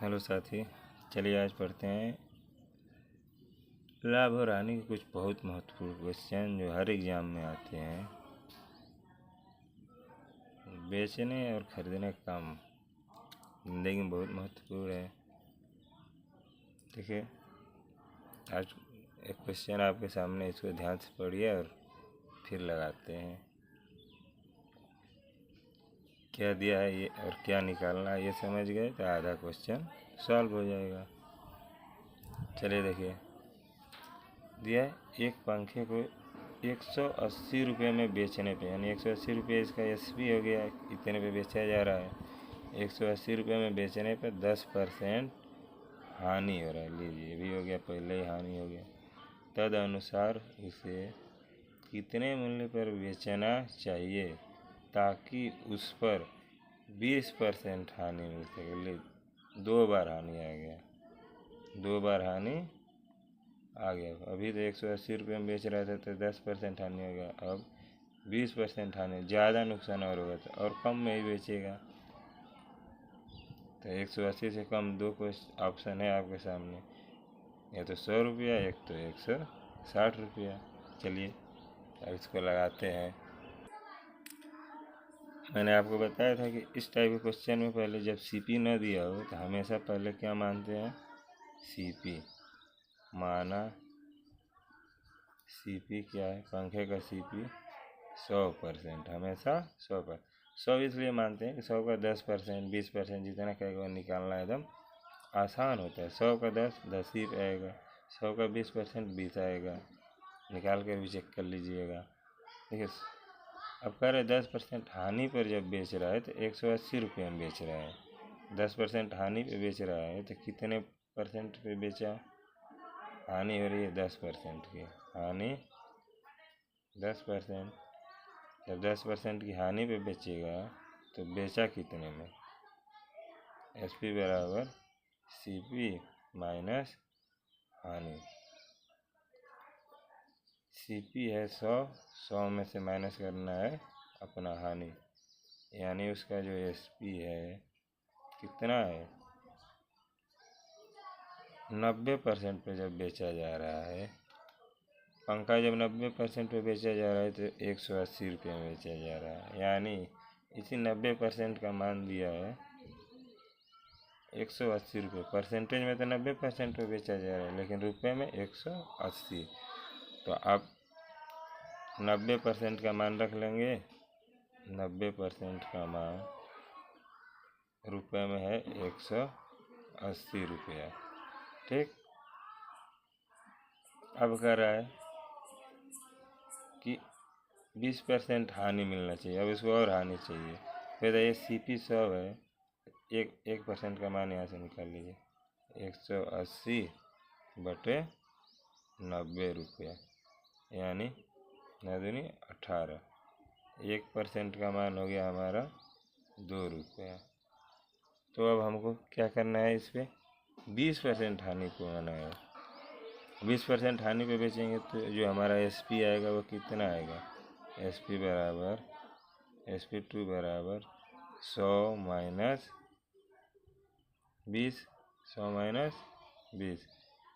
Hello साथी, चलिए आज पढ़ते हैं लाभ और हानि के कुछ बहुत महत्वपूर्ण क्वेश्चन जो हर एग्जाम में आते हैं। बेचने और खरीदने का काम जिंदगी में बहुत महत्वपूर्ण है। देखिए, आज एक क्वेश्चन आपके सामने, इसको ध्यान से पढ़िए और फिर लगाते हैं। क्या दिया है ये और क्या निकालना है ये समझ गए तो आधा क्वेश्चन सॉल्व हो जाएगा। चलिए देखिए, दिया है एक पंखे को 180 रुपये में बेचने पे, यानी 180 रुपये इसका एसपी हो गया, इतने पे बेचा जा रहा है। 180 रुपये में बेचने पे 10% हानि हो रहा है। लीजिए, भी हो गया, पहले ही हानि हो गया। तद अनुसार इसे कितने मूल्य पर बेचना चाहिए ताकि उस पर 20% हानि मिल सके। ले, 2 बार हानि आ गया, 2 बार हानि आ गया। अभी तो 180 रुपये में बेच रहा था तो 10% हानि हो गया, अब 20% हानि, ज़्यादा नुकसान और होगा तो और कम में ही बेचेगा। तो 180 से कम दो ऑप्शन है आपके सामने, या तो 100 रुपया, एक तो 160 रुपया। चलिए अब इसको लगाते हैं। मैंने आपको बताया था कि इस टाइप के क्वेश्चन में पहले जब सीपी न दिया हो तो हमेशा पहले क्या मानते हैं, सीपी माना। सीपी क्या है, पंखे का सीपी 100%, हमेशा 100 इसलिए मानते हैं कि 100 का 10%, 20% जितना कहेगा निकालना एकदम आसान होता है। 100 का 10 ही आएगा, 100 का 20%, 20 आएगा। निकाल कर भी चेक कर लीजिएगा। देखिए, अब कह रहे 10% हानि पर जब बेच रहा है तो 180 रुपये में बेच रहा है। 10% हानि पे बेच रहा है तो कितने परसेंट पे बेचा, हानि हो रही है 10% की, हानि 10%। जब 10% की हानि पे बेचेगा तो बेचा कितने में, एसपी बराबर सीपी माइनस हानि। सीपी है 100 में से माइनस करना है अपना हानि, यानी उसका जो एसपी है कितना है, 90% पे जब बेचा जा रहा है। पंखा जब 90% पे बेचा जा रहा है तो 180 रुपये में बेचा जा रहा है, यानी इसी 90% का मान दिया है 180 रुपये। परसेंटेज में तो 90% पे बेचा जा रहा है, लेकिन रुपये में 180। तो आप 90% का मान रख लेंगे। 90% का मान रुपये में है 180 रुपया। ठीक, अब कह रहा है कि 20% हानि मिलना चाहिए। अब इसको और हानि चाहिए, फिर ये सीपी 100 है, 1% का मान यहाँ से निकाल लीजिए, 180 बटे 90 रुपया, यानी 9 दूनी 18। 1% का मान हो गया हमारा 2 रुपया। तो अब हमको क्या करना है, इस पर 20% हानि को आना है। 20% हानि पे बेचेंगे तो जो हमारा एसपी आएगा वो कितना आएगा, एसपी बराबर SP2 बराबर 100 माइनस 20, 100 माइनस 20,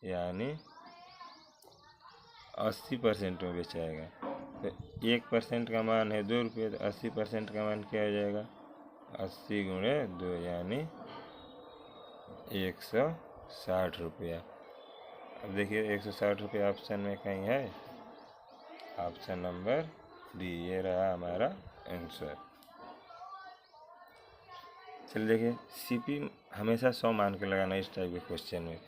यानी 80% में बेचाएगा। तो 1% का मान है 2 रुपये, तो 80% का मान क्या हो जाएगा, 80 गुणे 2, यानी 160 रुपया। अब देखिए 160 रुपये ऑप्शन में कहीं है, ऑप्शन नंबर डी, ये रहा हमारा आंसर। चलिए देखिए, सीपी हमेशा 100 मान के लगाना इस टाइप के क्वेश्चन में,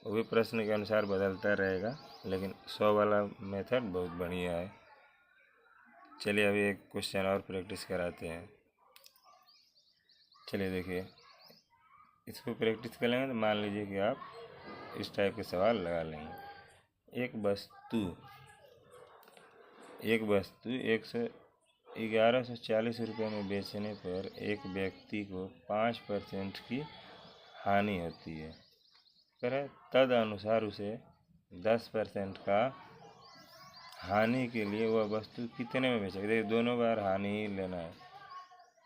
वो भी प्रश्न के अनुसार बदलता रहेगा, लेकिन 100 वाला मेथड बहुत बढ़िया है। चलिए अभी एक क्वेश्चन और प्रैक्टिस कराते हैं। चलिए देखिए, इसको प्रैक्टिस कर लेंगे तो मान लीजिए कि आप इस टाइप के सवाल लगा लेंगे। एक वस्तु 1140 रुपये में बेचने पर एक व्यक्ति को 5% की हानि होती है। करें तद अनुसार उसे 10% का हानि के लिए वह वस्तु कितने में बेचेगा। देखिए, दोनों बार हानि ही लेना है।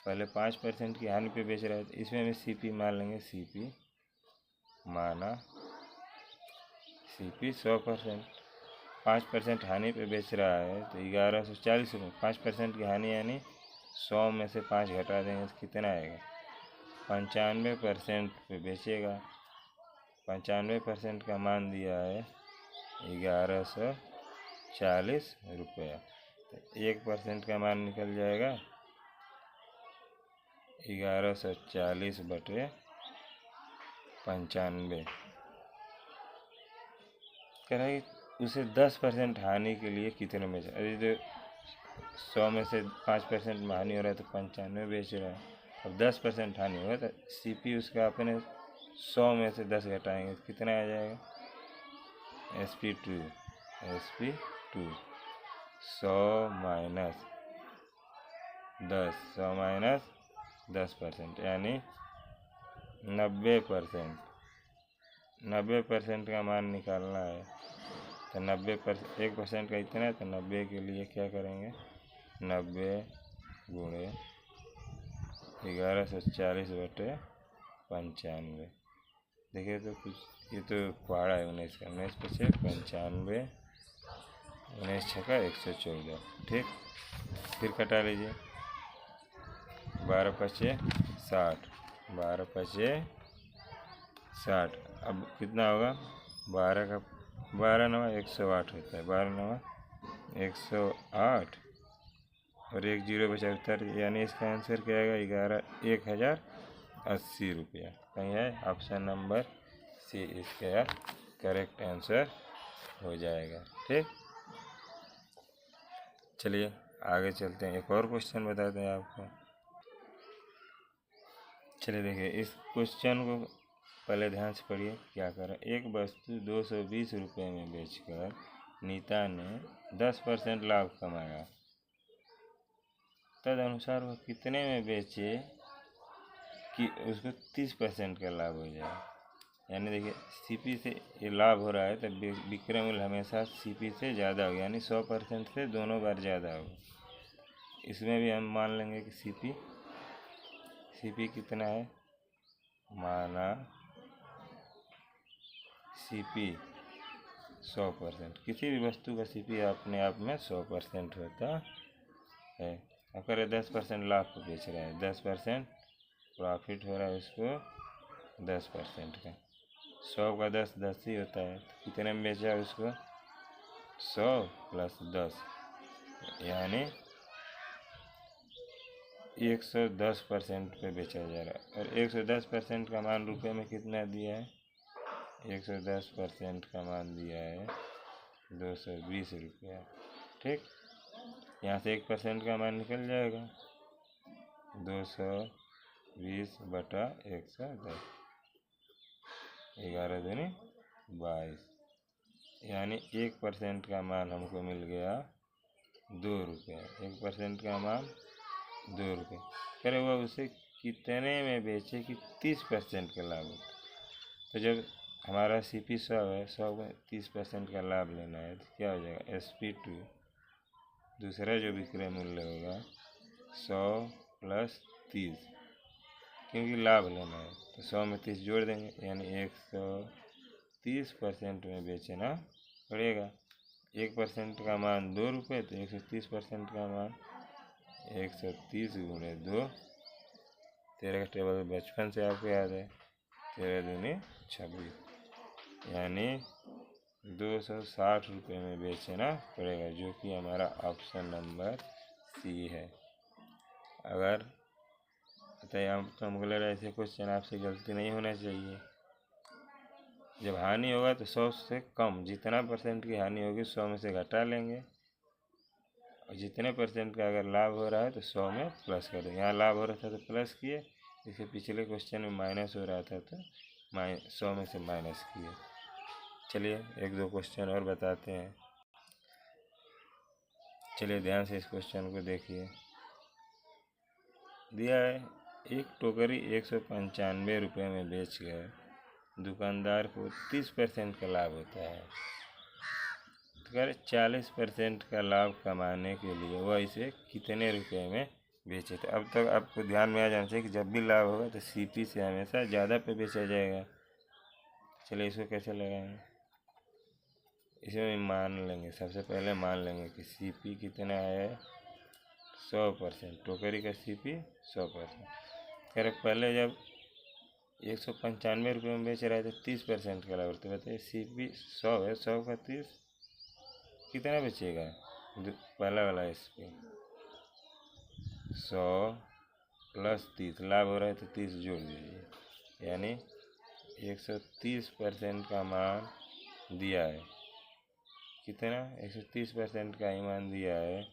पहले 5% की हानि पे बेच रहा है तो इसमें भी सीपी मान लेंगे, सीपी माना CP 100%, 5% हानि पे बेच रहा है तो 1140 रुपये। 5% की हानि यानी 100 में से 5 घटा देंगे तो कितना आएगा? 95% पे बेचेगा। 95% का मान दिया है 1140 रुपया। तो 1% का मान निकल जाएगा 1140/95। कह रहा है कि उसे 10% हानि के लिए कितने में अरे जो 100 में से 5% में हानि हो रहा है तो 95 बेच रहा है। अब 10% हानि होगा तो CP उसका अपने 100 में से 10 घटाएंगे तो कितना आ जाएगा? SP2 100 माइनस 10, 100 माइनस 10% यानी 90%। 90% का मान निकालना है तो 90% 1% का इतना है तो 90 के लिए क्या करेंगे? 90 गुणे 1140/95। देखिए तो कुछ ये तो पहाड़ा है 19 का। 19 पचे 95, 19 छक्का 114। ठीक, फिर कटा लीजिए। 12 पचे 60, 12 पचे 60। अब कितना होगा? 12 का 12 9 108 होता है। 12 9 108 और 1 जीरो बचा उत्तर, यानी इसका आंसर क्या आएगा? 1080 रुपया। कहीं है ऑप्शन नंबर C इसका करेक्ट आंसर हो जाएगा। ठीक, चलिए आगे चलते हैं। एक और क्वेश्चन बताते हैं आपको। चलिए देखिए इस क्वेश्चन को पहले ध्यान से पढ़िए। क्या करें? एक वस्तु 220 रुपये में बेचकर नीता ने 10% लाभ कमाया। तदनुसार वह कितने में बेचे कि उसको 30% का लाभ हो जाए? यानी देखिए CP से ये लाभ हो रहा है तब विक्रय मूल्य हमेशा CP से ज़्यादा होगा, यानी 100% से दोनों बार ज़्यादा होगा। इसमें भी हम मान लेंगे कि CP कितना है? माना CP 100%। किसी भी वस्तु का CP अपने आप में 100% होता है। अब करें 10% लाभ को बेच रहा है, 10% प्रॉफिट हो रहा है उसको 10% का। 100 का 10 10 ही होता है तो कितने में बेचा है उसको? 100 + 10 यानी 110% पे बेचा जा रहा है। और 110% का मान रुपये में कितना दिया है? 110% का मान दिया है 220 रुपया। ठीक, यहाँ से 1% का मान निकल जाएगा 220/110, 11 दूनी 22, यानी 1% का मान हमको मिल गया 2 रुपये। 1% का मान 2 रुपये। करे वह उसे कितने में बेचे कि 30% का लाभ हो? तो जब हमारा CP 100 है, 100 में 30% का लाभ लेना है तो क्या हो जाएगा? SP2 दूसरा जो विक्रय मूल्य होगा 100 + 30, क्योंकि लाभ लेना है तो 100 में 30 जोड़ देंगे, यानी 130% में बेचना पड़ेगा। 1% का मान 2 रुपये तो 130% का मान 130 गुणे 2। 13 का टेबल बचपन से आपको याद है, 13 दूनी 26, यानी 260 रुपये में बेचना पड़ेगा, जो कि हमारा ऑप्शन नंबर C है। अगर बताइए तो हमको लग रहा है ऐसे क्वेश्चन आपसे गलती नहीं होना चाहिए। जब हानि होगा तो 100 से कम, जितना % की हानि होगी 100 में से घटा लेंगे, और जितने % का अगर लाभ हो रहा है तो 100 में प्लस कर देंगे। यहाँ लाभ हो रहा था तो प्लस किए, इसके पिछले क्वेश्चन में माइनस हो रहा था तो 100 में से माइनस किए। चलिए एक दो क्वेश्चन और बताते हैं। चलिए ध्यान से इस क्वेश्चन को देखिए। दिया है एक टोकरी 195 रुपये में बेचकर दुकानदार को 30% का लाभ होता है। तो अगर 40% का लाभ कमाने के लिए वह इसे कितने रुपए में बेचे? तो अब तक आपको ध्यान में आ जाना चाहिए कि जब भी लाभ होगा तो CP से हमेशा ज़्यादा पे बेचा जाएगा। चलिए इसको कैसे लगाएंगे, इसमें मान लेंगे, सबसे पहले मान लेंगे कि CP कितना है 100%, टोकरी का CP 100%। खैर पहले जब 195 रुपये में बेच रहा है तो 30% का लाभ, तो बताइए CP 100 है, 100 का 30 कितना बचेगा, पहला वाला SP 100 प्लस 30 लाभ हो रहा है तो 30 जोड़ दीजिए, यानी 130% का मान दिया है। कितना 130% का ईमान दिया है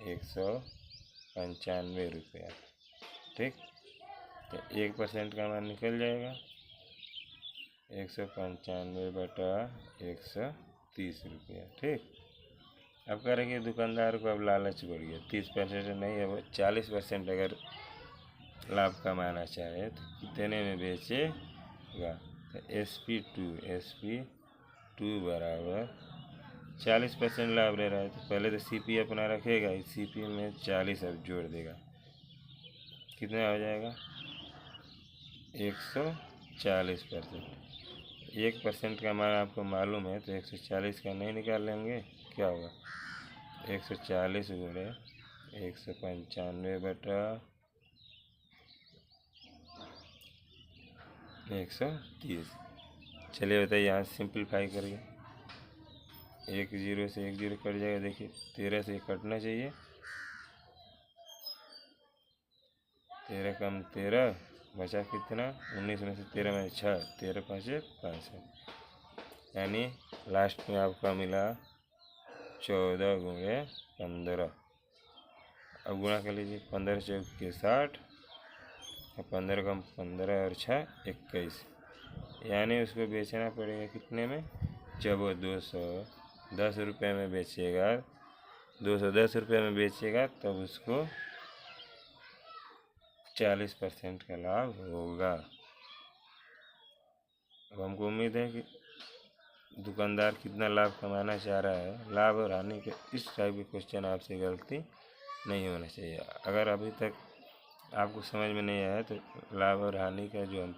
195 रुपया। ठीक, तो 1% का मान निकल जाएगा 195 बटा 130 रुपया। ठीक, अब करेंगे दुकानदार को अब लालच बढ़ गया, 30% नहीं है वो 40% अगर लाभ कमाना चाहे तो कितने में बेचेगा, तो SP2 बराबर 40% लाभ ले रहा है तो पहले तो CP अपना रखेगा, इस CP में 40 अब जोड़ देगा, कितना हो जाएगा 140%। 1% का मान आपको मालूम है तो 140 का नहीं निकाल लेंगे, क्या होगा 140 गुणे 195 बटा 130। चलिए बताइए यहाँ सिंपलीफाई करिए, 1 0 से 1 0 कट जाएगा, देखिए 13 से कटना चाहिए, 13 कम 13 बचा कितना 19 में से 13 में 6, 13 5 5 है, यानी लास्ट में आपका मिला 14 गुणे 15। अब गुणा कर लीजिए, 15 चौक के 60, 15 कम 15 और 6 21, यानी उसको बेचना पड़ेगा कितने में, जब वो 210 रुपये में बेचेगा, 210 रुपये में बेचेगा तब उसको 40% का लाभ होगा। अब हमको उम्मीद है कि दुकानदार कितना लाभ कमाना चाह रहा है, लाभ और हानि के इस टाइप के क्वेश्चन आपसे गलती नहीं होना चाहिए। अगर अभी तक आपको समझ में नहीं आया तो लाभ और हानि का जो हम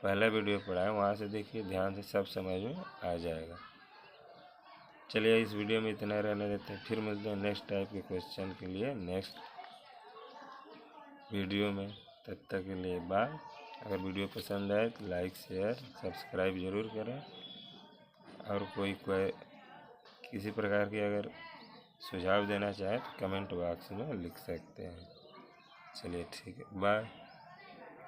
पहला वीडियो पढ़ा है वहाँ से देखिए, ध्यान से सब समझ में आ जाएगा। चलिए इस वीडियो में इतना रहने देते हैं, फिर मिलते हैं नेक्स्ट टाइप के क्वेश्चन के लिए नेक्स्ट वीडियो में। तब तक के लिए बाय। अगर वीडियो पसंद आए तो लाइक शेयर सब्सक्राइब ज़रूर करें, और कोई किसी प्रकार की अगर सुझाव देना चाहे तो कमेंट बॉक्स में लिख सकते हैं। चलिए ठीक है, बाय।